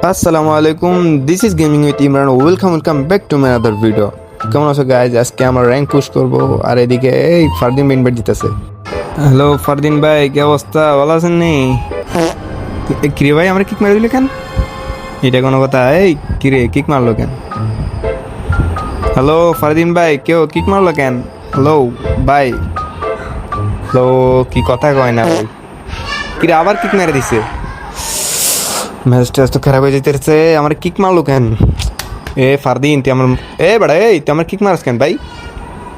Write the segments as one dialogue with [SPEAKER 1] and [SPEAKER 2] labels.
[SPEAKER 1] আসসালামু আলাইকুম, this is gaming with Imran. Welcome back to my other video. কেমন আছো গাইজ? আজকে আমরা র্যাঙ্ক পুশ করবো, আর এদিকে এই ফারদিন ইনভাইট দিতেছে। হ্যালো ফারদিন ভাই, কি অবস্থা? ভালো আছেন নি? কিরে ভাই, আমরা কিক মারি দিলে কেন? এটা কোনো কথা? এই কিরে, কিক মারলো কেন? হ্যালো ফারদিন ভাই, কেউ কিক মারলো কেন? হ্যালো ভাই, হ্যালো, কি কথা কয় না ভাই? কিরে আবার কিক মেরে দিছে? ম্যাচটা তো খারাপ হয়ে যেতেছে। আমার কিক মারলো কেন? এ ফারদিন, তুই আমার বেড়া, তুই আমার কিক মারস কেন ভাই?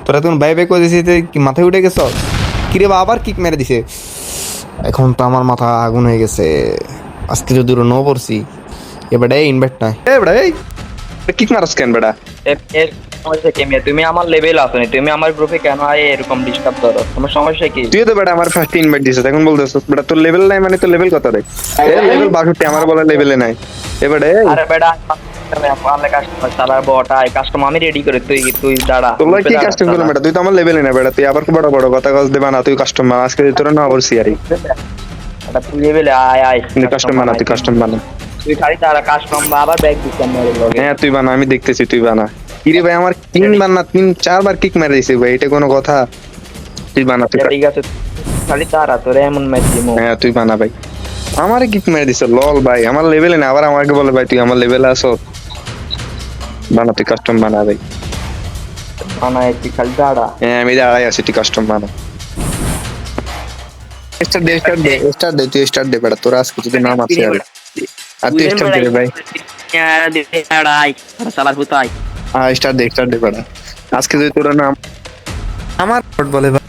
[SPEAKER 1] তোরা তখন বাই বাই করে দিছিস, কি মাথায় উঠে গেছ? কিরে বা আবার কিক মেরে দিছে। এখন তো আমার মাথা আগুন হয়ে গেছে। আজকে যদি নো পড়ছি এবারে ইনভাইট নাই। বেড়া কিক মারস কেন বেড়া?
[SPEAKER 2] এর সমস্যা কি মেয়ে? তুমি আমার লেভেল আসনি, তুমি আমার গ্রুপে কেন এরকম ডিস্টার্ব করো? তোমার সমস্যা কি?
[SPEAKER 1] তুই তো বেড়া আমার ফার্স্ট ইনভাইট দিছিস, এখন বলতেছিস বেড়া তোর লেভেল নাই, মানে তোর লেভেল কত রে? লেভেল 62, আমার বলা লেভেলে নাই। এবারে
[SPEAKER 2] আরে বেটা, আমার কাস্টমার সালার বটা কাস্টমার আমি রেডি করে, তুই তুই দাঁড়া।
[SPEAKER 1] তোমরা কি কাস্টম করো বেটা? তুই তো আমার লেভেলে না বেটা, তুই আবার বড় বড় কথা কস দেবা না। তুই কাস্টমার আজকে তোরা না বলছি আরে
[SPEAKER 2] এটা তুই লেভেলে আয়
[SPEAKER 1] তুই কাস্টম বানা, তুই কাস্টম বানা।
[SPEAKER 2] তুই খালি দাঁড়া, কাস্টমার আবার ব্যাগ দিচ্ছেন মেরে লগে।
[SPEAKER 1] হ্যাঁ তুই বানা, আমি দেখতেছি তুই বানা। কিরে ভাই, আমার 3 বার না 3-4 বার কিক মেরে দিয়েছে ভাই, এটা কোনো কথা? তুই বানা, তুই
[SPEAKER 2] ঠিক আছে, খালি দাঁড়া, তোরে এমন ম্যাচ দিমু।
[SPEAKER 1] হ্যাঁ তুই বানা ভাই। আমারে কিক মেরে দিছে লল ভাই, আমার লেভেলে না, আবার আমাকে বলে ভাই তুই আমার লেভেলে আসো। বানা, তুই কাস্টম বানা ভাই।
[SPEAKER 2] বানায় তুই খালি দাঁড়া।
[SPEAKER 1] হ্যাঁ আমি দাঁড়াই আছি, তুই কাস্টম বানা। স্টার্ট দে তুই, স্টার্ট দে বেটা, তোর আজকে যদি নাম আছে আর তুই স্টার্ট দে ভাই।
[SPEAKER 2] সালার পুতাই
[SPEAKER 1] স্টার্ট দে বেটা, আজকে যদি তোর নাম আমার বট বলে ভাই,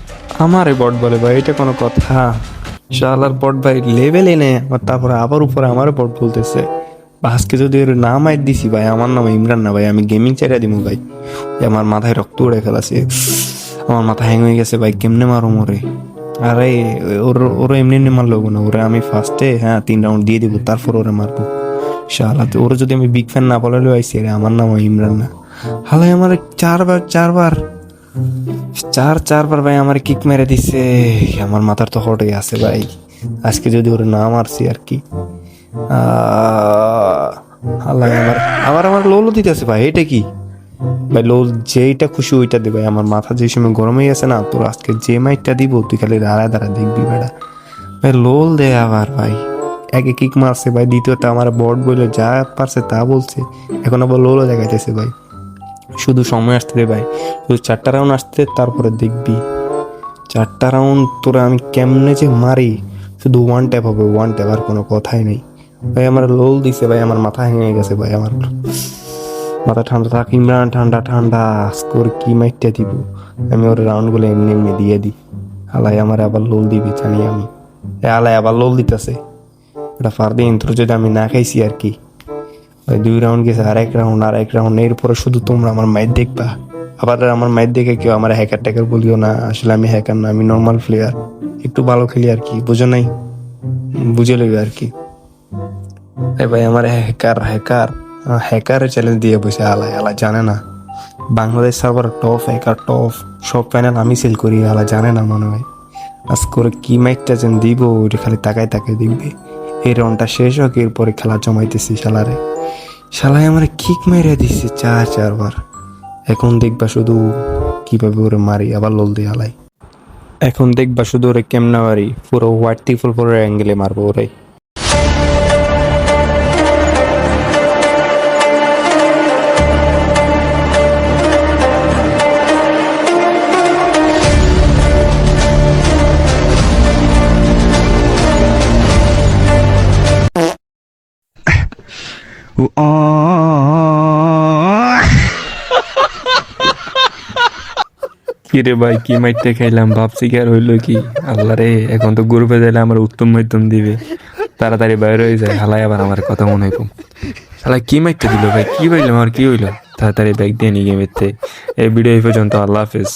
[SPEAKER 1] আমারে বট বলে ভাই, এটা কোনো কথা? শালার বট ভাই লেভেলে নেই, আর তারপরে আবার উপরে আমার বট বলতেছে। আজকে যদি এর নাম আইড দিছি ভাই, আমার নাম ইমরান না ভাই, আমি গেমিং চাইরা দিমু ভাই। আমার মাথায় রক্ত উড়ে ফেলাছে, আমার মাথা হ্যাং হয়ে গেছে ভাই, কেমনে মারো মরে? আরে ওরা এমনি মারলো না, ওরা আমি ফার্স্টে 3 রাউন্ড দিয়ে দিব, তারপর ওরা মারবো। শালা ওরা যদি আমি বিগ ফ্যান না বলে আইসি, রে আমার নাম ইমরান না। হালাই আমার চারবার ভাই আমার কিক মেরে দিছে। আমার মাথার তো হট হয়ে আছে ভাই, আজকে যদি ওর না মারছি আর কি। হালাই আমার লোলও দিতেছে ভাই, এটা কি ভাই? লোল যেইটা খুশি ওইটা দে ভাই, আমার মাথা যে সময় গরম হয়ে গেছে না, তোর আজকে যে মাইকটা দিব তুই খালি দাঁড়া দেখবি বেড়া। ভাই লোল দে আবার ভাই, একে কিক মারছে ভাই, দ্বিতীয়টা আমার বট বলে যা পারছে তা বলছে, এখন আবার লোলও দেখাইতেছে ভাই। শুধু সময় আসতে দে ভাই, শুধু 4টা রাউন্ড আসতে, তারপরে দেখবি 4টা রাউন্ড তোরা আমি কেমনে যে মারি। শুধু ওয়ান ট্যাপ হবে, ওয়ান ট্যাপ, আর কোনো কথাই নেই ভাই। আমার লোল দিছে ভাই, আমার মাথা ভেঙে গেছে ভাই, আমার মাথা ঠান্ডা থাক ইমরান, ঠান্ডা স্কোর কি মাইটটা দিব আমি, ওর রাউন্ড গুলো এমনি দিয়ে দিই। আলাই আমার আবার লোল দিবি জানি আমি। আলাই আবার লোল দিতেছে, এটা ফারদিন তোর যদি আমি না খাইছি আর কি ভাই। 2 রাউন্ড গেছে, আর এক রাউন্ড এরপরে শুধু তোমরা আমার মাইট দেখবা। আবার আমার মাইট দেখে কেউ আমার হ্যাকার ট্যাকার বলিও না, আসলে আমি হ্যাকার না, আমি নর্মাল প্লেয়ার, একটু ভালো খেলি আর কি, বুঝো নাই? বুঝে নেবে আর কি ভাই। আমার হ্যাকারের চ্যালেঞ্জ দিয়ে বসে, আলা জানে না Bangladesh server top hacker, top সব প্যানেল আমি সেল করি, আলা জানে না মনে হয়। আজ করে কি মাইকটা যেন দিব, ওইটা খালি তাকায় দেখবে। এই রাউন্ডটা শেষ হোক, এরপরে খেলা জমাইতেছি শালায় আমার কিক মেরে দিচ্ছে 4-4 বার। এখন দেখবা শুধু কিভাবে ওরে মারি, আবার লোল দিয়ে হালাই। এখন দেখবা শুধু ওরে কেমনা মারি, পুরো হোয়াইট ত্রিপল ফোরের অ্যাঙ্গেলে মারবো ওরে। কিরে ভাই, কি মাইতে খাইলাম, ভাবছি কি আর হইলো কি? আল্লাহ রে, এখন তো গ্রুপে যাইলে আমার উত্তম মধ্যম দিবে, তাড়াতাড়ি বাইরে হয়ে যায়। হালাই আবার আমার কথা মনে হইব, হালাই কি মাইতে দিল ভাই, কি বললাম আর কি হইলো? তাড়াতাড়ি ব্যাগ দিয়ে নিয়ে গেমেতে। এই ভিডিও এই পর্যন্ত, আল্লাহ হাফেজ।